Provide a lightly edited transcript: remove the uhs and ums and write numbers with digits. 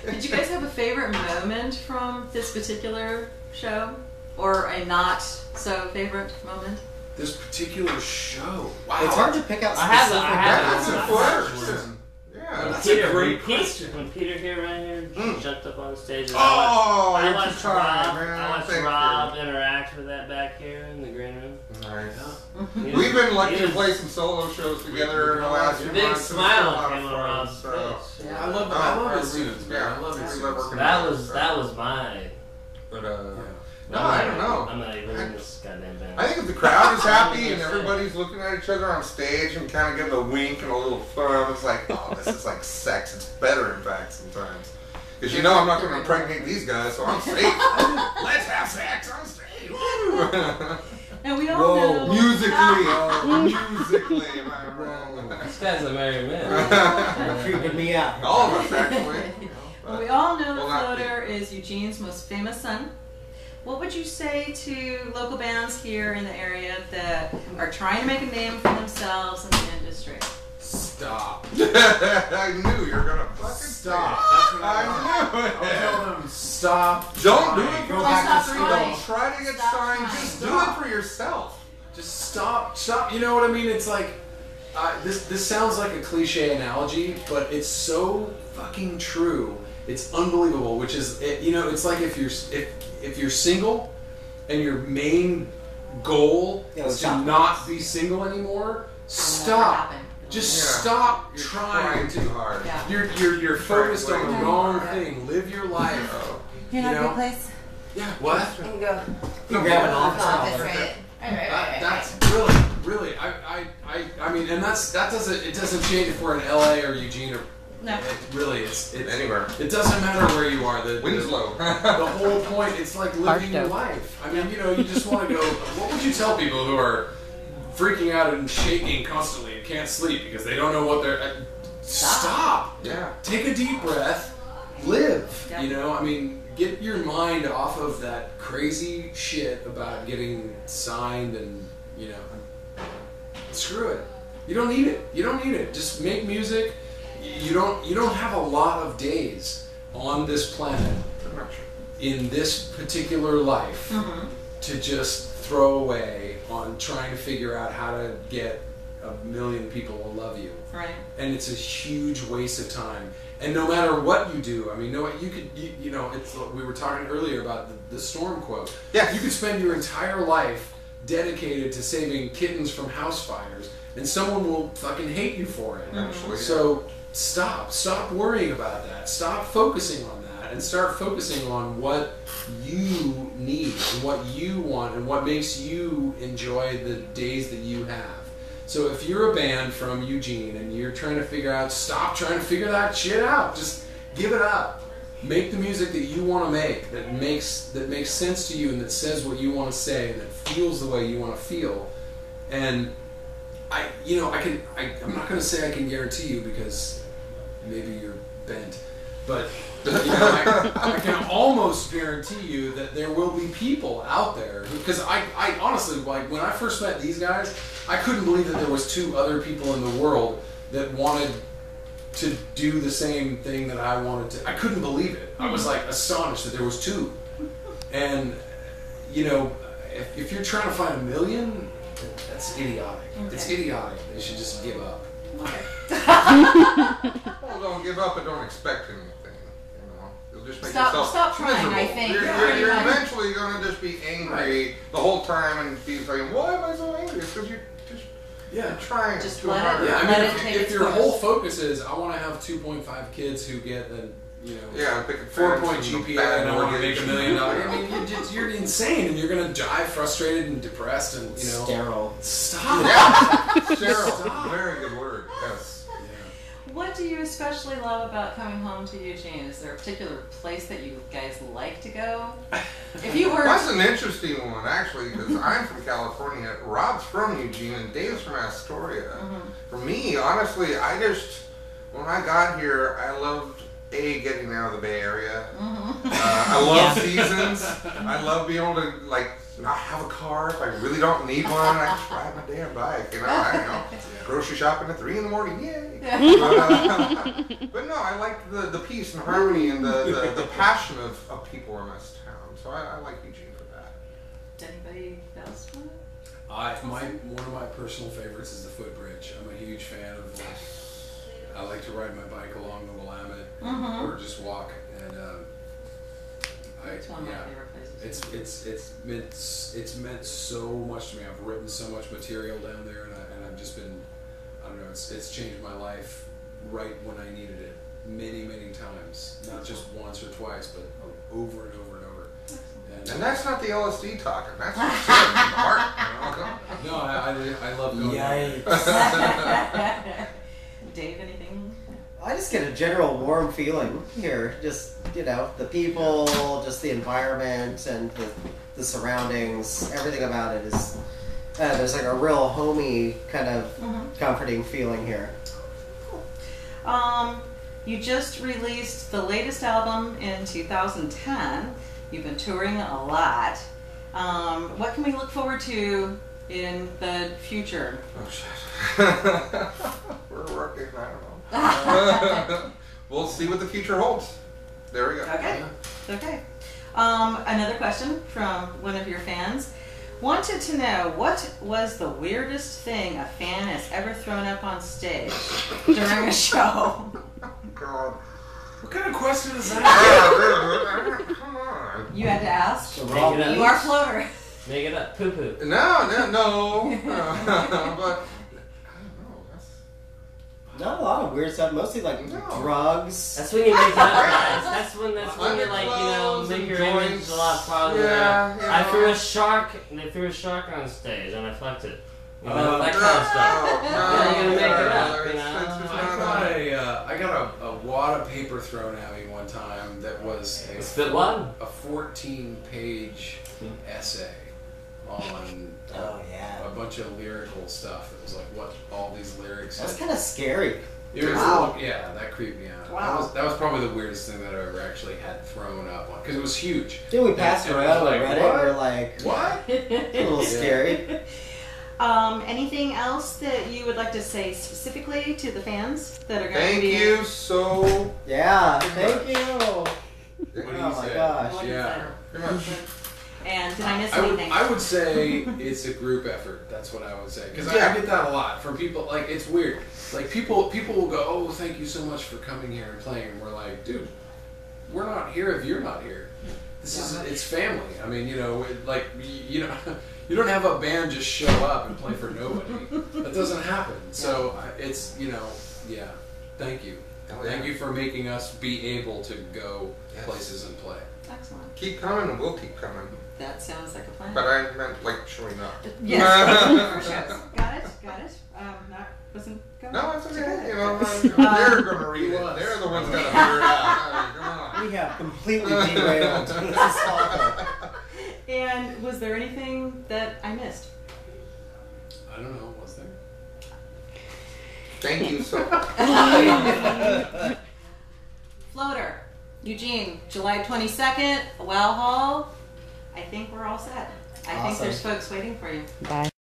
Did you guys have a favorite moment from this particular show? Or a not so favorite moment? This particular show. Wow. It's hard to pick out That's specific a question. Yeah, that's a great question. When Peter here right here jumped up on stage, Oh, I watched Rob, man. I watched Rob interact with that back here in the green room. Nice. We've been lucky to play some solo shows together in the last few Big months. smile came on Rob's face. I love his tunes, man. I love his tunes. That was my. But no, I don't know. I'm not even in this goddamn band. I think if the crowd is happy and everybody's looking at each other on stage and kind of giving a wink and a little thumb, it's like, oh, this is like sex. It's better, in fact, sometimes. Because you know I'm not going to impregnate these guys, so I'm safe. Let's have sex on stage. And we all know. Musically, am I wrong? This guy's a married man. creeping me out. All of us, actually. Well, we all know the Floater is Eugene's most famous son. What would you say to local bands here in the area that are trying to make a name for themselves in the industry? Stop. I knew you were going to fucking Stop. say That's what I knew it. I'll tell them, stop. Don't do trying. it for Go the back to industry. school. Don't try to get signed. Just do it for yourself. Just stop. Stop. You know what I mean? It's like, this sounds like a cliche analogy, but it's so fucking true. It's unbelievable. Which is, it's like if you're single, and your main goal is to not be single anymore, stop. Just stop You're trying too hard. Yeah. You're focused on the wrong thing. Live your life. Can you have your place? Yeah. What? You can go. You grab an office. Right. That's really. I mean, and that doesn't change if we're in LA or Eugene or. No. It's Anywhere. It doesn't matter where you are. Winslow. The whole point, it's like living your life. I mean, you just want to go. What would you tell people who are freaking out and shaking constantly and can't sleep because they don't know what they're. Stop. Yeah. Take a deep breath. Live. Yeah. I mean, get your mind off of that crazy shit about getting signed and screw it. You don't need it. Just make music. You don't have a lot of days on this planet in this particular life to just throw away on trying to figure out how to get 1 million people to love you. Right. And it's a huge waste of time. And no matter what you do, I mean, it's we were talking earlier about the storm quote. Yeah. You could spend your entire life dedicated to saving kittens from house fires, and someone will fucking hate you for it. Actually, So stop worrying about that. Stop focusing on that and start focusing on what you need and what you want and what makes you enjoy the days that you have. So if you're a band from Eugene and you're trying to figure out, stop trying to figure that shit out. Just give it up. Make the music that you want to make, that makes sense to you and that says what you want to say and that feels the way you want to feel. And I'm not going to say I can guarantee you because maybe you're bent, but I can almost guarantee you that there will be people out there because I honestly, like, when I first met these guys, I couldn't believe that there was 2 other people in the world that wanted to do the same thing that I wanted to. I couldn't believe it. I was like astonished that there was 2. And if you're trying to find 1 million, that's idiotic. Okay. It's idiotic. They should just give up. Well, don't give up and don't expect anything. You'll just make yourself stop trying. miserable. I think You're eventually going to just be angry the whole time and be saying, "Why am I so angry?" It's because you're trying Just too let it- hard. Yeah, I Let mean, it take if its your course. whole focus is, I want to have 2.5 kids who get pick a 4-point fence and GPA bad and I want to make mortgage. $1 million. I mean, you're insane and you're going to die frustrated and depressed and Sterile. Stop. Yeah, sterile. Very good word. Yes. What do you especially love about coming home to Eugene? Is there a particular place that you guys like to go? If you were... That's an interesting one, actually, because I'm from California, Rob's from Eugene, and Dave's from Astoria. For me, honestly, when I got here, I loved, getting out of the Bay Area. I love seasons. I love being able to, not have a car if I really don't need one. I just ride my damn bike, I don't know. Grocery shopping at 3 in the morning, yay. But no, I like the peace and harmony and the passion of people in this town. So I like Eugene for that. Anybody else want to? One of my personal favorites is the footbridge. I'm a huge fan of. I like to ride my bike along the Willamette or just walk, and It's one of my favorite places. it's meant so much to me. I've written so much material down there, and I've just been, I don't know, it's changed my life right when I needed it, many times, not just once or twice, but over and over and over. And that's not the LSD talking. That's just from the heart. You know? No, I love going. Yikes. Dave, anything? I just get a general warm feeling here. Just, the people, just the environment and the surroundings, everything about it is, there's like a real homey kind of comforting feeling here. You just released the latest album in 2010. You've been touring a lot. What can we look forward to in the future? Oh shit. We're working, I don't know. We'll see what the future holds. There we go. Okay. Another question from one of your fans. Wanted to know, what was the weirdest thing a fan has ever thrown up on stage during a show? God. What kind of question is that? Come on. You had to ask. So Make it up. You are floater. Make it up. Poo poo. No. But I don't know. That's Not a lot of weird stuff, mostly like No. drugs. That's when you make it up, guys. That's when you like, Clothes make and your image joints. a lot farther. Yeah, I yeah. threw a shark, and they threw a shark on stage, and I fucked it. You know, Oh, that kind of stuff. No, Yeah, you're gonna make it up, you it's know? just I got a wad of paper thrown at me one time that was Spit one? a 14-page essay on Oh, yeah. a bunch of lyrical stuff. It was like what all these lyrics. That's had. kind of scary. It was Wow. yeah, that creeped me out. Wow. That was probably the weirdest thing that I ever actually had thrown up on because it was huge. Dude, we passed And around I and was read it, what? and we're like, What? a little scary. Anything else that you would like to say specifically to the fans that are going to Thank be? you so Yeah, thank you. What do you Oh my say? gosh. What do you Yeah. say? much. And did I miss anything? I would say it's a group effort. That's what I would say because Yeah. I get that a lot from people. Like it's weird. Like people will go, "Oh, thank you so much for coming here and playing." And we're like, "Dude, we're not here if you're not here. It's family. I mean, you know, you don't have a band just show up and play for nobody. That doesn't happen. So it's yeah. Thank you. Hell yeah. Thank you for making us be able to go Yes. places and play. Excellent. Keep coming and we'll keep coming. That sounds like a plan. But I meant like showing up. Yes, for shows. Got it. Wasn't going. No, it's too okay. bad. You know, they're gonna read it. was. They're the ones that figure it out. Come on. We have completely derailed. This is awful. And was there anything that I missed? I don't know. Was there? Thank you so much. Floater, Eugene, July 22nd, Well Hall. I think we're all set. I think Awesome. there's folks waiting for you. Bye.